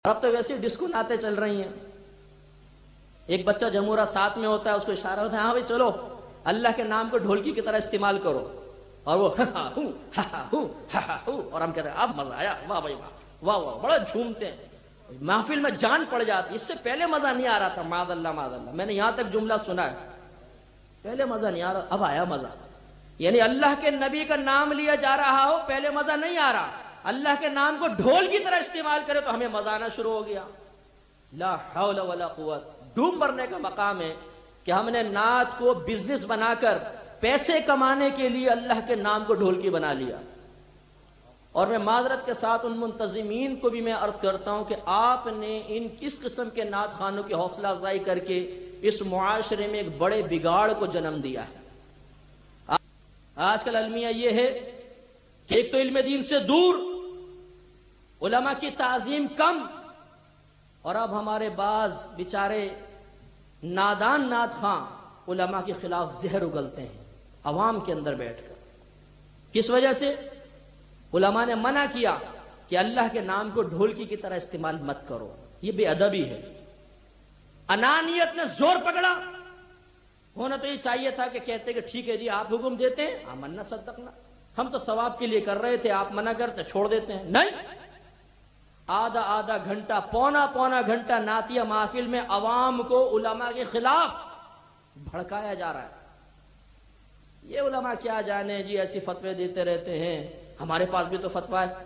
اب تو ویسے ڈسکو ناتے چل رہی ہیں. ایک بچہ جمورہ ساتھ میں ہوتا ہے، اس کو اشارہ ہوتا ہے ہاں بھائی چلو اللہ کے نام کو ڈھولکی کی طرح استعمال کرو، اور وہ اور ہم کہتے ہیں اب مزہ آیا، واہ بھائی واہ واہ واہ، بڑا جھومتے ہیں، محفل میں جان پڑ جاتی. اس سے پہلے مزہ نہیں آ رہا تھا، معاذ اللہ معاذ اللہ، میں نے یہاں تک جملہ سنا ہے، پہلے مزہ نہیں آ رہا، اب آیا مزہ. یعنی اللہ کے نبی کا نام لیا جا رہا ہو، پہلے مزہ نہیں آ رہا، اللہ کے نام کو ڈھول کی طرح استعمال کرے تو ہمیں مزہ آنا شروع ہو گیا. لا حول ولا قوت. ڈوب مرنے کا مقام ہے کہ ہم نے نعت کو بزنس بنا کر پیسے کمانے کے لیے اللہ کے نام کو ڈھولکی بنا لیا. اور میں معذرت کے ساتھ ان منتظمین کو بھی میں عرض کرتا ہوں کہ آپ نے ان کس قسم کے نعت خوانوں کی حوصلہ افزائی کر کے اس معاشرے میں ایک بڑے بگاڑ کو جنم دیا ہے. آج کل المیہ یہ ہے کہ ایک تو علم دین سے دور، علماء کی تعظیم کم، اور اب ہمارے بعض بیچارے نادان نعت خواں علماء کے خلاف زہر اگلتے ہیں عوام کے اندر بیٹھ کر. کس وجہ سے؟ علماء نے منع کیا کہ اللہ کے نام کو ڈھولکی کی طرح استعمال مت کرو. یہ بے ادبی ہے. انانیت نے زور پکڑا. ہونا تو یہ چاہیے تھا کہ کہتے کہ ٹھیک ہے جی آپ حکم دیتے ہیں، آمنا صدقنا، ہم تو ثواب کے لیے کر رہے تھے، آپ منع کرتے چھوڑ دیتے ہیں. نہیں، آدھا آدھا گھنٹہ پونا پونا گھنٹہ نعتیہ محفل میں عوام کو علماء کے خلاف بھڑکایا جا رہا ہے. یہ علماء کیا جانے جی، ایسی فتوے دیتے رہتے ہیں. ہمارے پاس بھی تو فتویٰ ہے.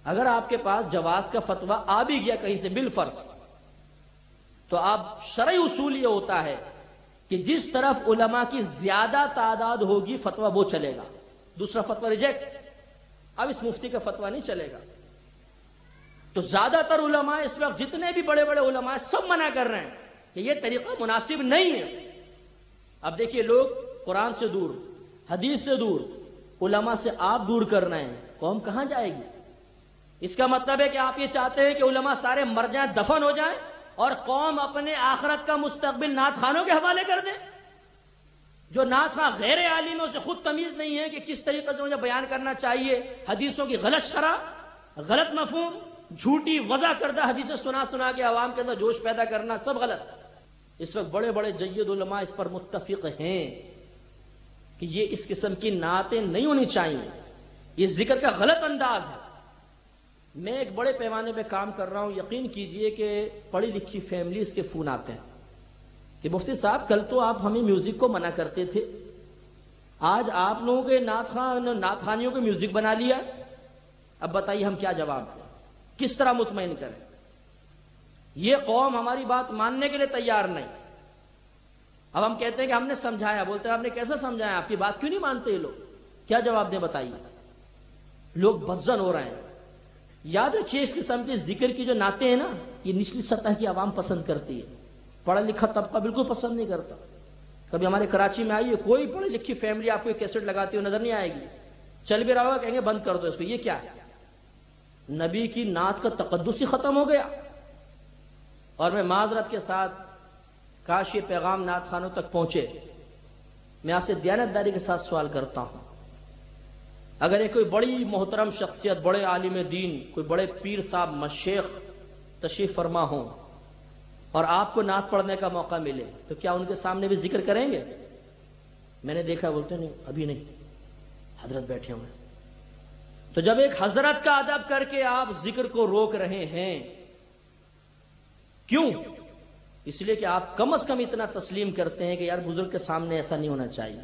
اگر آپ کے پاس جواز کا فتویٰ آ بھی گیا کہیں سے بالفرض، تو آپ شرعی اصول یہ ہوتا ہے کہ جس طرف علماء کی زیادہ تعداد ہوگی فتویٰ وہ چلے گا، دوسرا فتویٰ ریجیکٹ. اب اس مفتی کا فتویٰ نہیں چلے گا. تو زیادہ تر علماء اس وقت جتنے بھی بڑے بڑے علماء سب منع کر رہے ہیں کہ یہ طریقہ مناسب نہیں ہے. اب دیکھیے لوگ قرآن سے دور، حدیث سے دور، علماء سے آپ دور کر رہے ہیں، قوم کہاں جائے گی؟ اس کا مطلب ہے کہ آپ یہ چاہتے ہیں کہ علماء سارے مر جائیں، دفن ہو جائیں، اور قوم اپنے آخرت کا مستقبل نعت خوانوں کے حوالے کر دے. جو نعت خواں غیر عالم ہے اسے خود تمیز نہیں ہے کہ کس طریقے سے مجھے بیان کرنا چاہیے. حدیثوں کی غلط شرح، غلط مفہوم، جھوٹی وضع کردہ حدیثیں سنا سنا کے عوام کے اندر جوش پیدا کرنا، سب غلط. اس وقت بڑے بڑے جید علماء اس پر متفق ہیں کہ یہ اس قسم کی نعتیں نہیں ہونی چاہیے. یہ ذکر کا غلط انداز ہے. میں ایک بڑے پیمانے پہ کام کر رہا ہوں. یقین کیجئے کہ پڑھی لکھی فیملیز کے فون آتے ہیں کہ مفتی صاحب کل تو آپ ہمیں میوزک کو منع کرتے تھے، آج آپ لوگوں کے نعت خوانیوں کو میوزک بنا لیا. اب بتائیے ہم کیا جواب دیں، کس طرح مطمئن کریں؟ یہ قوم ہماری بات ماننے کے لیے تیار نہیں. اب ہم کہتے ہیں کہ ہم نے سمجھایا، بولتے ہیں آپ نے کیسا سمجھایا، آپ کی بات کیوں نہیں مانتے یہ لوگ؟ کیا جواب دیں بتائیے؟ لوگ بدزن ہو رہے ہیں. یاد رکھیے اس قسم کے ذکر کی جو نعتیں ہیں نا، یہ نچلی سطح کی عوام پسند کرتی ہے، پڑھا لکھا طبقہ بالکل پسند نہیں کرتا. کبھی ہمارے کراچی میں آئیے، کوئی پڑھی لکھی فیملی آپ کو کیسٹ لگاتی ہوئی نظر نہیں آئے گی. چل بھی رہا ہوگا کہیں گے بند کر دو اس کو. یہ کیا ہے؟ نبی کی نعت کا تقدس ہی ختم ہو گیا. اور میں معذرت کے ساتھ، کاش یہ پیغام نعت خوانوں تک پہنچے. میں آپ سے دیانتداری کے ساتھ سوال کرتا ہوں، اگر یہ کوئی بڑی محترم شخصیت، بڑے عالم دین، کوئی بڑے پیر صاحب مشیخ تشریف فرما ہوں اور آپ کو نعت پڑھنے کا موقع ملے تو کیا ان کے سامنے بھی ذکر کریں گے؟ میں نے دیکھا بولتے نہیں ابھی نہیں، حضرت بیٹھے ہوئے. تو جب ایک حضرت کا ادب کر کے آپ ذکر کو روک رہے ہیں، کیوں؟ اس لیے کہ آپ کم از کم اتنا تسلیم کرتے ہیں کہ یار بزرگ کے سامنے ایسا نہیں ہونا چاہیے.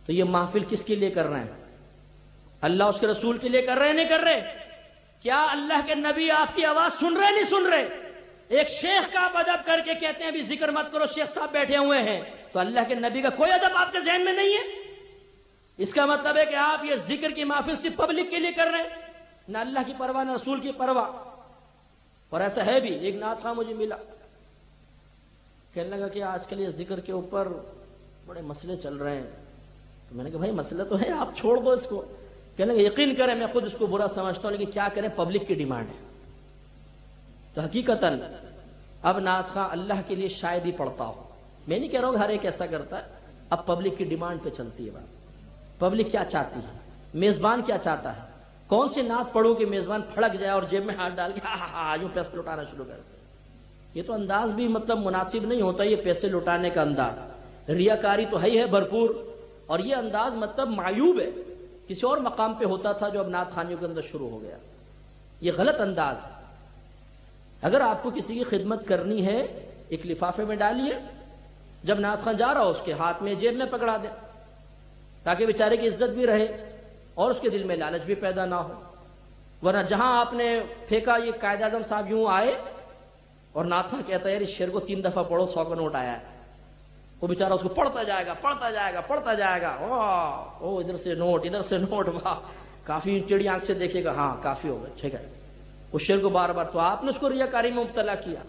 تو یہ محفل کس کے لیے کر رہے ہیں؟ اللہ اس کے رسول کے لیے کر رہے ہیں نہیں کر رہے؟ کیا اللہ کے نبی آپ کی آواز سن رہے نہیں سن رہے؟ ایک شیخ کا آپ ادب کر کے کہتے ہیں بھی ذکر مت کرو، شیخ صاحب بیٹھے ہوئے ہیں، تو اللہ کے نبی کا کوئی ادب آپ کے ذہن میں نہیں ہے. اس کا مطلب ہے کہ آپ یہ ذکر کی محفل صرف پبلک کے لیے کر رہے ہیں، نہ اللہ کی پرواہ نہ رسول کی پرواہ. اور ایسا ہے بھی. ایک نعت خواں مجھے ملا، کہنے لگا کہ آج کل یہ ذکر کے اوپر بڑے مسئلے چل رہے ہیں. تو میں نے کہا بھائی مسئلہ تو ہے، آپ چھوڑ دو اس کو. کہنے لگا یقین کریں میں خود اس کو برا سمجھتا ہوں، لیکن کیا کریں پبلک کی ڈیمانڈ ہے. تو حقیقتاً اب نعت خواں اللہ کے لیے شاید ہی پڑھتا ہو. میں نہیں کہہ رہا ہوں کہ ہر ایک ایسا کرتا ہے، اب پبلک کی ڈیمانڈ پہ چلتی ہے بات. پبلک کیا چاہتی ہے، میزبان کیا چاہتا ہے. کون سی نعت پڑھو کہ میزبان پھڑک جائے اور جیب میں ہاتھ ڈال کے یوں پیسے لوٹانا شروع کر دے. یہ تو انداز بھی مطلب مناسب نہیں ہوتا یہ پیسے لوٹانے کا انداز. ریاکاری تو ہے بھرپور, اور یہ انداز مطلب معیوب ہے. کسی اور مقام پہ ہوتا تھا جو اب نعت خوانیوں کے اندر شروع ہو گیا. یہ غلط انداز ہے. اگر آپ کو کسی کی خدمت کرنی ہے ایک لفافے میں ڈالیے, جب نعت خواں جا رہا ہو اس کے ہاتھ میں جیب میں پکڑا دیں تاکہ بیچارے کی عزت بھی رہے اور اس کے دل میں لالچ بھی پیدا نہ ہو. ورنہ جہاں آپ نے پھینکا, یہ قائد اعظم صاحب یوں آئے اور نعت خواں کہتا ہے یار اس شعر کو 3 دفعہ پڑھو 100 کا نوٹ آیا ہے. وہ بیچارہ اس کو پڑھتا جائے گا پڑھتا جائے گا پڑھتا جائے گا, او ادھر سے نوٹ ادھر سے نوٹ, واہ کافی ٹیڑھی آنکھ سے دیکھے گا, ہاں کافی ہوگا ٹھیک ہے. اس شعر کو بار بار, تو آپ نے اس کو ریاکاری میں مبتلا کیا.